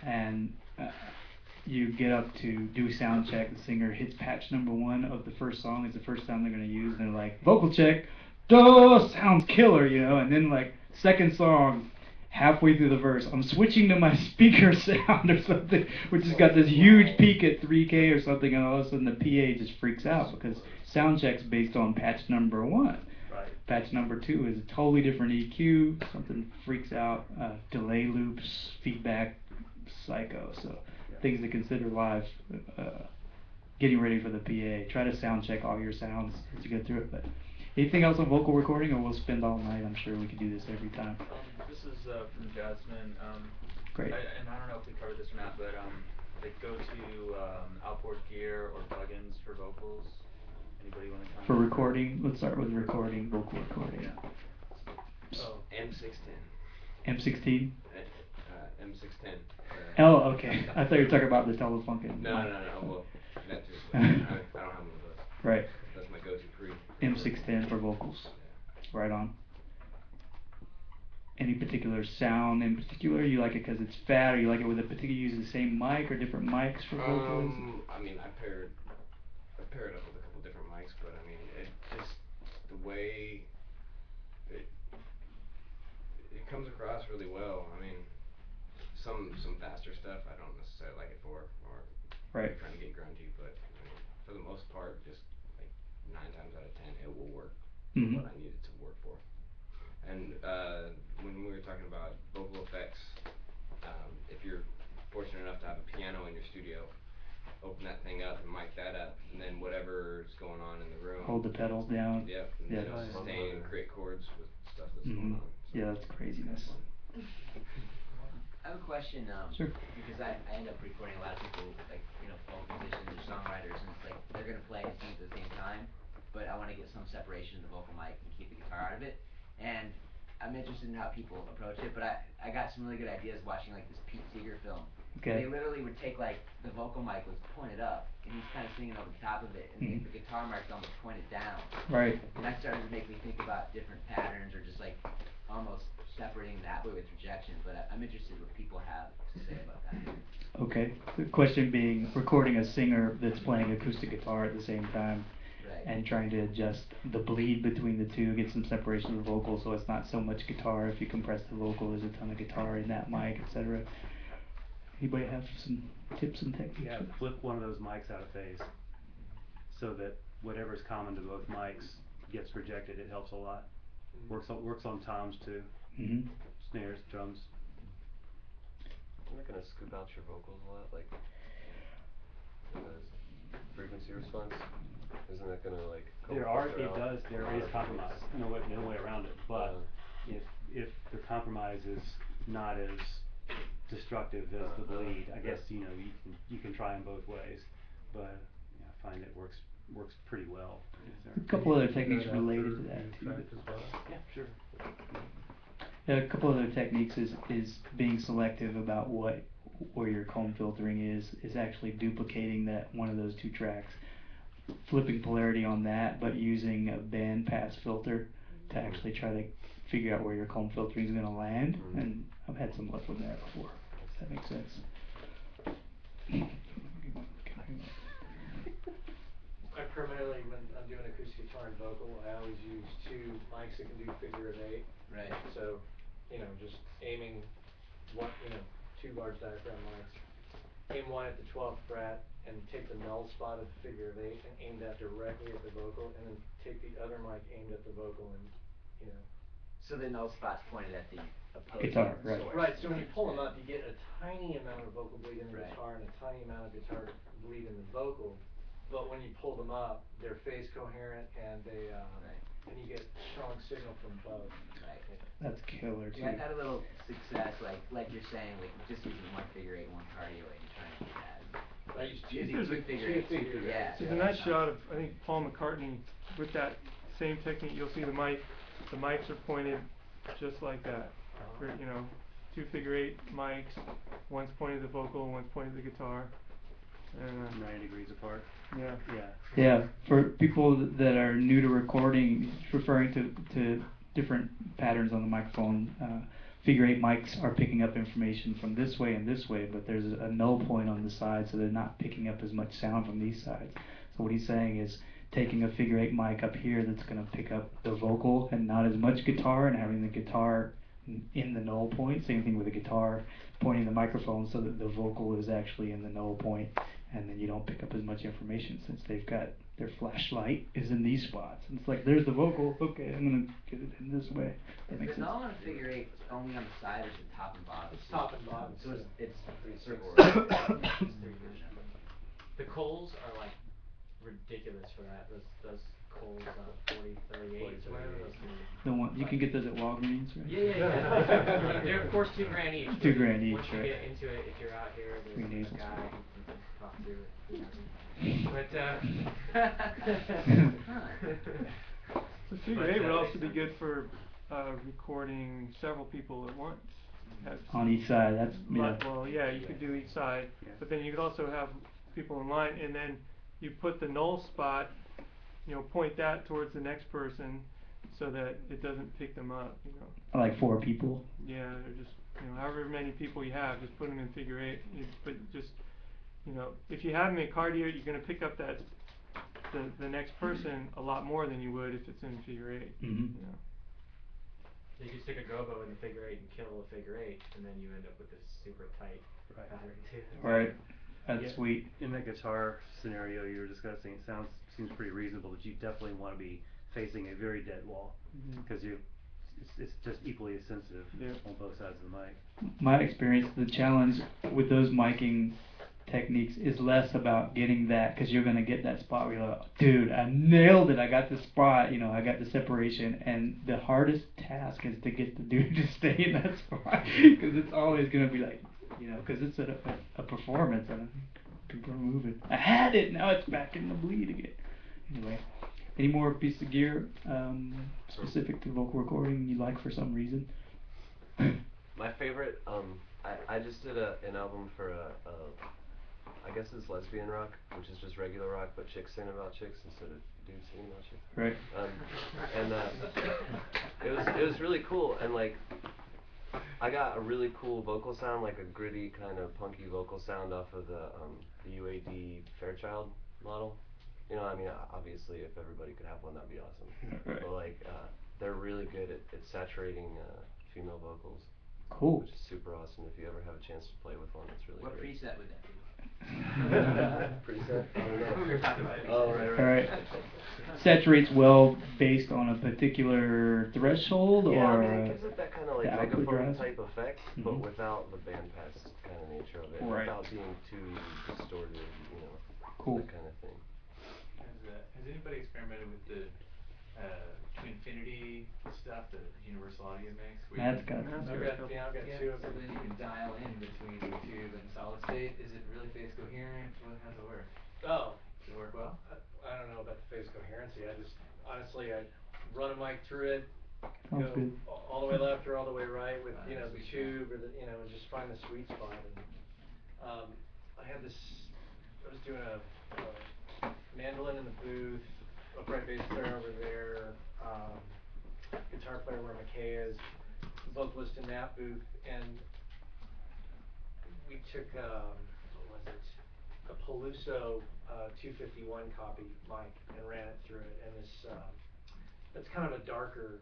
and you get up to do sound check. The singer hits patch number 1 of the first song. It's the first time they're gonna use, and they're like, vocal check, duh, sounds killer, you know. And then like second song, halfway through the verse, I'm switching to my speaker sound or something, which has got this huge peak at 3K or something, and all of a sudden the PA just freaks out because sound check's based on patch number 1. Right. Patch number 2 is a totally different EQ. Something freaks out. Delay loops, feedback, psycho. So things to consider live. Getting ready for the PA. Try to sound check all your sounds as you go through it. But anything else on vocal recording, or we'll spend all night? I'm sure we could do this every time. This is from Jasmine. Great. And I don't know if we covered this or not, but like go-to outboard gear or plugins for vocals. Anybody want to comment? For recording, let's start with recording, vocal recording. Yeah. Oh, M610. M16? M610. Oh, okay. I thought you were talking about the Telefunken. No. Well, that too. I don't have one of those. Right. That's my go-to pre. M610 for vocals. Yeah. Right on. Any particular sound in particular? You like it because it's fat, or you like it with a particular, use the same mic or different mics for vocals? I mean, I pair it up with a couple different mics, but I mean, it just, the way it comes across really well. I mean, some faster stuff I don't necessarily like it for, or right. trying to get grungy, but I mean, for the most part, just like 9 times out of 10, it will work for what I need it to work for. And when we were talking about vocal effects, if you're fortunate enough to have a piano in your studio, open that thing up and mic that up, and then whatever's going on in the room, hold the pedals down. Yep, and yeah. then sustain and create chords with stuff that's going on. So yeah, that's craziness. I have a question, sure. Because I end up recording a lot of people, like, you know, folk musicians or songwriters, and it's like they're gonna play and sing at the same time, but I want to get some separation in the vocal mic and keep the guitar out of it. And I'm interested in how people approach it, but I got some really good ideas watching like this Pete Seeger film. Okay. They literally would take like the vocal mic was pointed up, and he's kind of singing over the top of it, and the guitar mic's almost pointed down. Right. And that started to make me think about different patterns, or just like almost separating that way with rejection. But I'm interested in what people have to say about that. Okay. The question being recording a singer that's playing acoustic guitar at the same time. And trying to adjust the bleed between the two, get some separation of the vocal so it's not so much guitar. If you compress the vocal, there's a ton of guitar in that mic, etc. Anybody have some tips and techniques? Yeah, flip one of those mics out of phase so that whatever's common to both mics gets rejected. It helps a lot. Works on toms too. Snares, drums. You're not gonna scoop out your vocals a lot, like the frequency response. Isn't that gonna like? There is compromise. No way around it. But if the compromise is not as destructive as the bleed, I guess you can try them both ways. But I find it works pretty well. A couple other techniques related to that too. Yeah, sure. A couple other techniques is being selective about where your comb filtering is actually duplicating that one of those 2 tracks. Flipping polarity on that, but using a band pass filter to actually try to figure out where your comb filtering is going to land. And I've had some luck with that before, if that makes sense. I primarily, when I'm doing acoustic guitar and vocal, I always use 2 mics that can do figure of 8. Right. So, just aiming 2 large diaphragm mics. Aim one at the 12th fret and take the null spot of the figure of 8 and aim that directly at the vocal, and then take the other mic aimed at the vocal and, So the null spot's pointed at the opposing guitar, right. source. Right, so when you pull them up, you get a tiny amount of vocal bleed in the Right. guitar and a tiny amount of guitar bleed in the vocal, but when you pull them up, they're phase coherent and they, and you get strong signal from both. Right. That's killer too. Yeah, I've had a little success, like you're saying, like just using one figure 8, one cardio 8, and trying to do that. I used to Using 2 figure 8s, yeah. There's a nice shot of, I think, Paul McCartney with that same technique. You'll see the mics are pointed just like that. For, 2 figure 8 mics, one's pointed at the vocal, one's pointed at the guitar. And 90 degrees apart. Yeah. Yeah, for people that are new to recording, referring to different patterns on the microphone, figure 8 mics are picking up information from this way and this way, but there's a null point on the side, so they're not picking up as much sound from these sides. So what he's saying is taking a figure 8 mic up here that's going to pick up the vocal and not as much guitar, and having the guitar in the null point. Same thing with the guitar, pointing the microphone so that the vocal is actually in the null point, and then you don't pick up as much information since they've got their flashlight is in these spots. And it's like, there's the vocal, okay, I'm gonna get it in this way. That Is makes the sense. null on a figure 8 only on the side, or is it top and bottom? It's top and bottom. So it's circle. The Coles are like ridiculous for that. Those Coles 4038s or whatever those things. The one you can get those at Walgreens, right? Yeah. They're of course $2,000 each. $2,000 each, Once you right. get into it, if you're out here, Green there's a Eagles. guy you can talk to. But The figure But, 8 would uh, also be good for recording several people at once. Have On each side, that's well, yeah, you could do each side, but then you could also have people in line, and then you put the null spot, point that towards the next person, so that it doesn't pick them up. like 4 people. Yeah, or just however many people you have, just put them in figure 8. But just if you have them in cardio, you're gonna pick up that the next person a lot more than you would if it's in figure 8. Mhm. you can stick a gobo in the figure 8 and kill a figure 8, and then you end up with this super tight pattern too. Right. That's Yeah, sweet. In that guitar scenario you were discussing, it seems pretty reasonable, but you definitely want to be facing a very dead wall, because it's just equally as sensitive on both sides of the mic. My experience, the challenge with those miking techniques is less about getting that, because you're going to get that spot where you're like, dude, I nailed it, I got the spot, I got the separation, and the hardest task is to get the dude to stay in that spot, because it's always going to be like, because it's a performance, and people are moving. I had it, now it's back in the bleed again. Anyway, any more piece of gear specific to vocal recording you like for some reason? My favorite, I just did an album for I guess it's lesbian rock, which is just regular rock, but chicks singing about chicks instead of dudes singing about chicks. Right. And it was really cool, and like I got a really cool vocal sound, like a gritty kind of punky vocal sound off of the UAD Fairchild model. I mean, obviously if everybody could have one, that'd be awesome. Right. But like they're really good at saturating female vocals. Cool. Which is super awesome. If you ever have a chance to play with one, it's really What great. preset would that be? Preset? I don't know. We were talking about it. Oh, right. Alright. Saturates well based on a particular threshold, Yeah, or I mean, it gives it that kind of like the output megaphone drives? type effect, but Mhm. without the bandpass kind of nature of it, Right. without being too distorted, Cool. that kind of thing. Has anybody experimented with the Twinfinity stuff that Universal Audio makes? Where Matt's you got can- some. I've got 2 of so them. then you can dial in between the tube and solid state. Is it really phase coherent? How's it work? Oh. Does it work well? I don't know about the phase coherency. I just honestly I run a mic through it, Sounds go good. all the way left or all the way right with Find the the sweet tube or and just find the sweet spot. And I was doing a mandolin in the booth, upright bass player over there, guitar player where McKay is, vocalist in that booth, and we took what was it? A Peluso 251 copy mic and ran it through it, and it's kind of a darker.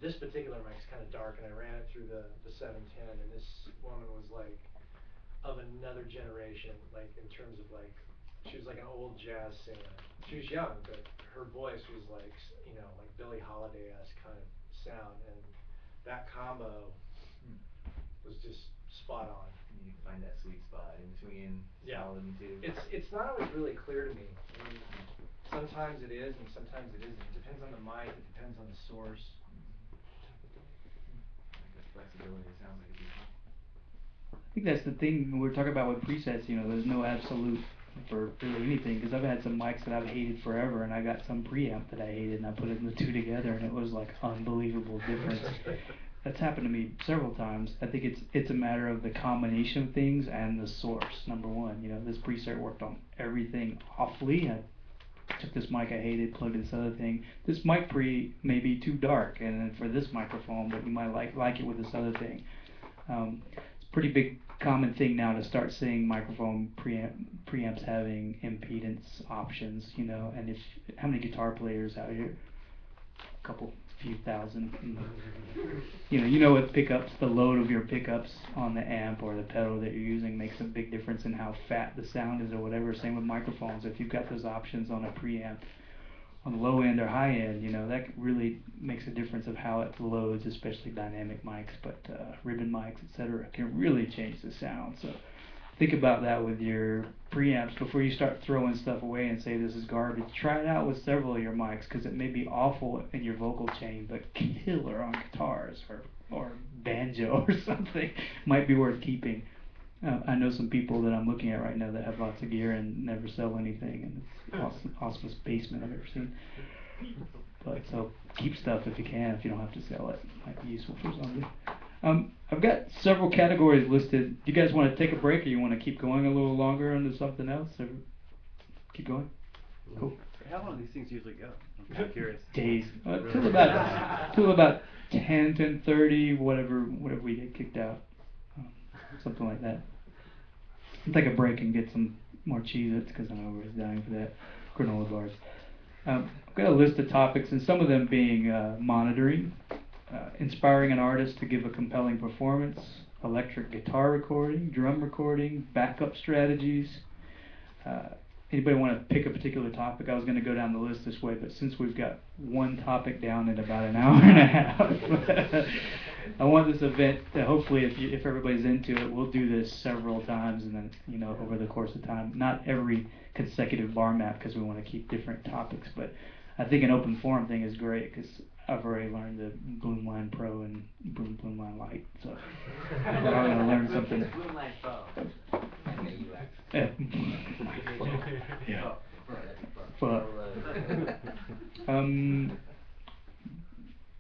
This particular mic's kind of dark, and I ran it through the 710, and this woman was like of another generation, like in terms of like she was like an old jazz singer. She was young, but her voice was like like Billie Holiday-esque kind of sound, and that combo was just spot on. You can find that sweet spot in between solid and tube. It's not always really clear to me. I mean, sometimes it is, and sometimes it isn't. It depends on the mic. It depends on the source. That flexibility sounds like a decent. I think that's the thing when we're talking about with presets, there's no absolute for really anything, because I've had some mics that I've hated forever, and I got some preamp that I hated, and I put the two together, and it was like unbelievable difference. That's happened to me several times. I think it's a matter of the combination of things and the source. Number one, this preset worked on everything awfully. I took this mic I hated, plugged in this other thing. This mic pre may be too dark, and then for this microphone, but you might like it with this other thing. It's a pretty big common thing now to start seeing microphone preamps having impedance options, you know. And if how many guitar players out here? A couple, few thousand. You know with pickups, the load of your pickups on the amp or the pedal that you're using makes a big difference in how fat the sound is or whatever. Same with microphones. If you've got those options on a preamp, on the low end or high end, you know, that really makes a difference of how it loads, especially dynamic mics, but ribbon mics, etc., can really change the sound. So think about that with your preamps before you start throwing stuff away and say this is garbage. Try it out with several of your mics, because it may be awful in your vocal chain, but killer on guitars or banjo or something. Might be worth keeping. I know some people that I'm looking at right now that have lots of gear and never sell anything, and it's the awesomest basement I've ever seen. But so keep stuff if you can, if you don't have to sell it. Might be useful for something. I've got several categories listed. Do you guys want to take a break, or you want to keep going a little longer into something else? Or keep going? Cool. How long do these things usually go? I'm curious. Days. Till about 10:30, whatever we get kicked out. Something like that. I'll take a break and get some more Cheez-Its, because I know everybody's dying for that. Granola bars. I've got a list of topics, and some of them being monitoring, inspiring an artist to give a compelling performance, electric guitar recording, drum recording, backup strategies. Anybody want to pick a particular topic? I was going to go down the list this way, but since we've got one topic down in about an hour and a half, I want this event to hopefully, if everybody's into it, we'll do this several times, and then, you know, over the course of time. Not every consecutive BARMMAP, because we want to keep different topics, but I think an open forum thing is great, because I've already learned the Bloomline Pro and Bloomline Lite, so I'm going to learn something. Bloomline Pro. Yeah. But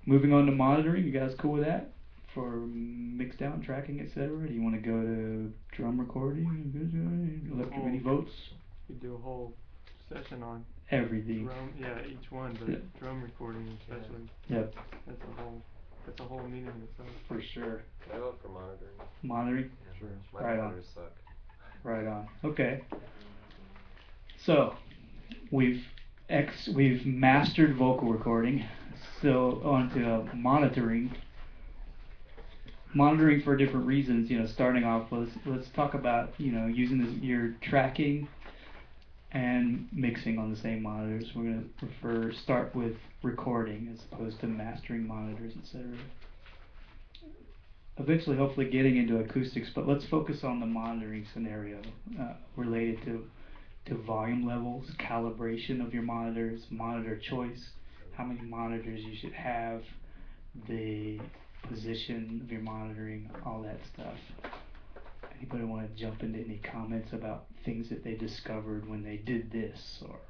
moving on to monitoring, you guys cool with that? For mix down, tracking, etc.? Do you want to go to drum recording, electric mini votes? You do a whole session on everything. Drum, yeah, each one, but drum recording especially. Yep. That's a whole meeting in itself. For sure. I vote for monitoring. Monitoring? Yeah, sure. My Right on. monitors suck. Right on. Okay. So we've mastered vocal recording. So on to monitoring. Monitoring for different reasons. You know, starting off, let's talk about, you know, using your tracking and mixing on the same monitors. We're going to start with recording as opposed to mastering monitors, etc. Eventually, hopefully, getting into acoustics, but let's focus on the monitoring scenario related to volume levels, calibration of your monitors, monitor choice, how many monitors you should have, the position of your monitoring, all that stuff. Anybody want to jump into any comments about things that they discovered when they did this, or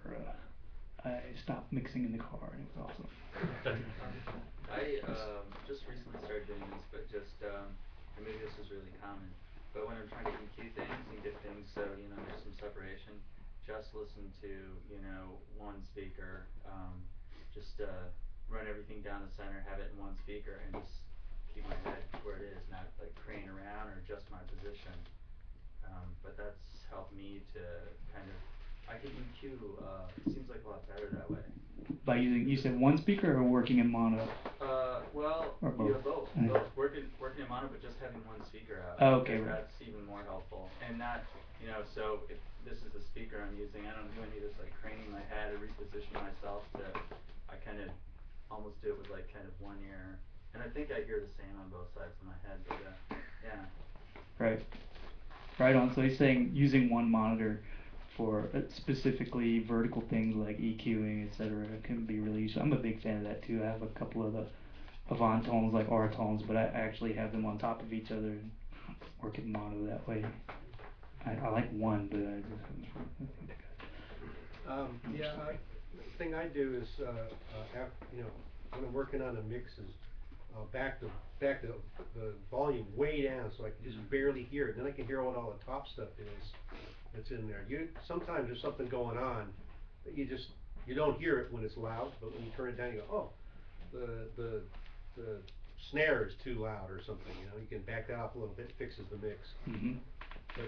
I stopped mixing in the car and it was awesome? I just recently started doing this, but just and maybe this is really common, but when I'm trying to EQ things and get things so, you know, there's some separation, just listen to, you know, one speaker, just run everything down the center, have it in one speaker, and just keep my head where it is, not like crane around or adjust my position. But that's helped me to kind of, I can EQ, it seems like a lot better that way. By using, you said one speaker or working in mono? Well, or both? yeah, both. Both. Working in mono, but just having one speaker out. Oh, okay, right. That's even more helpful. And not, you know, so if this is the speaker I'm using, I don't do any of this like craning my head or reposition myself to, I kind of almost do it with like kind of one ear. And I think I hear the same on both sides of my head, but yeah. Right. Right on. So he's saying using one monitor for specifically vertical things like EQing, etc., can be really useful. I'm a big fan of that too. I have a couple of the Avant tones like Oratones, but I actually have them on top of each other and work in mono that way. I like one, but the thing I do is, you know, when I'm working on a mix is back the volume way down so I can just barely hear it. Then I can hear what all the top stuff is that's in there. Sometimes there's something going on that you just You don't hear it when it's loud, but when you turn it down, you go, oh, the snare is too loud or something, you know, you can back that up a little bit, fixes the mix. Mhm. But